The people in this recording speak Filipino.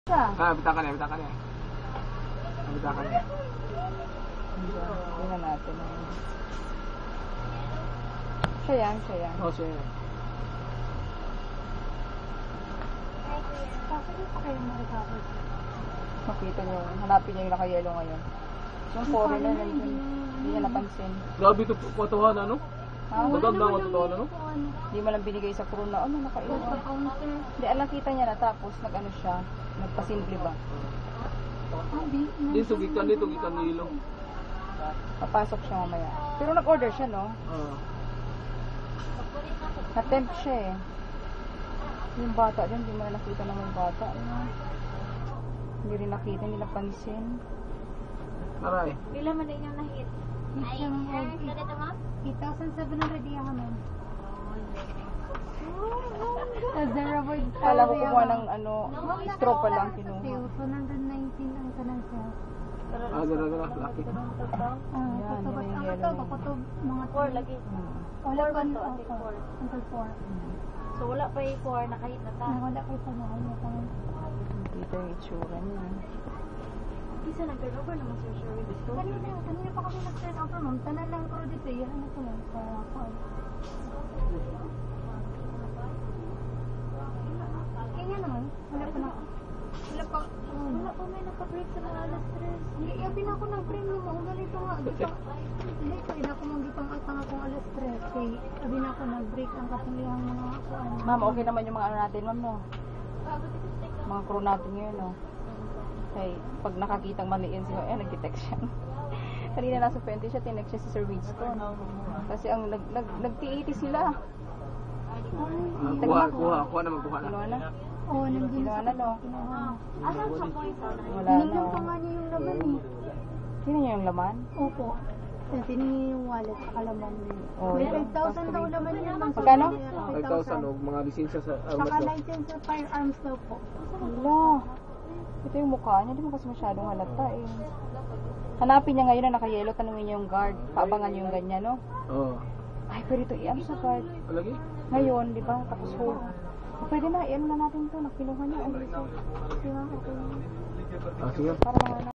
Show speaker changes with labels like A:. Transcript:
A: Bitakan niya, bitakan niya. Bitakan niya.
B: Tingnan natin. Siya yan, siya yan.
A: Oo, siya yan.
B: Makita nyo, hanapin nyo yung naka-yellow ngayon. Yung foreigner na yun, hindi niya napansin.
A: Grabe ito, katuhan ano? Maganda ang katuhan ano?
B: Hindi mo lang binigay sa crew na, ano, naka-yellow. Hindi, alam kita niya na, tapos nag-ano siya, nagpasimple ba?
A: Hindi, sugikan dito, sugikan nilo.
B: Papasok siya mamaya. Pero nag-order siya, no?
A: Oo.
B: Na-tempt siya eh. Yung bata dyan, hindi mo na nakita na may bata. Hindi rin nakita, hindi napansin.
A: Aray.
C: Pila man din yung na-hit? Ay, ganito mo?
D: 8,700 yung naman.
B: Kala ko kumuha ng ano, straw pa lang kinuha.
D: 119 ang kanan siya.
A: Gara-gara, laki.
B: Yan, yun yung yellow.
D: Pakutob mga
C: 4 lagi.
D: Wala pa
C: to,
D: na
C: ate,
D: ako.
C: 4.
D: Until 4.
C: So wala pa yung 4, nakahit na ta.
D: Wala kayo pa na.
B: Dito yung itsura niya.
C: Isa nag-turnover naman Sir Sherry dito.
D: Kanina pa kami nag-turn over, ma'am. Tanan lang ko dito. Yan na ko lang. Kaya naman. Wala pa na. Wala pa.
C: Wala pa may naka-break sa mga alas 3.
D: Hindi, yabi na ako ng premium mo. Ganito nga. Hindi, kaya ako manggitang atang akong alas 3. Kaya yabi na ako nag-break ang kapilihang mga kuan.
B: Ma'am, okay naman yung mga ano natin, ma'am, no? Mga crew natin ngayon, no? Kaya pag nakakitang maliin siya, nag-text siya. Kanina nasa 20 siya, tinext siya si Sir Winston. Kasi ang nag-T80 sila.
A: Kuha na.
B: Kinuha na?
D: Oo, nandiyan
B: Kinuha na, no?
C: Asan sa point?
B: Wala na.
D: Hinigyan pa nga niya yung laman eh.
B: Sino niya yung laman?
D: Opo. Tinigyan yung wallet sa kalaman.
B: Oh,
D: May
B: yun.
D: 5,000 daw laman yun.
B: Magkano?
A: 5,000 o mga lisensya sa
D: Saka
A: armas daw.
D: license sa firearms daw po.
B: Wala. Ito yung mukha niya, di mo kasi masyadong halata eh. Hanapin niya ngayon na naka-yellow, tanungin niya yung guard. Paabangan niyo yung ganyan, no?
A: Oo.
B: Ay, pwede ito i-ano sa guard.
A: Lagi?
B: Ngayon, di ba? Tapos hold. Pwede na, i-ano na natin ito. Nakinuha niya. Ay,
A: Sige.
B: para mga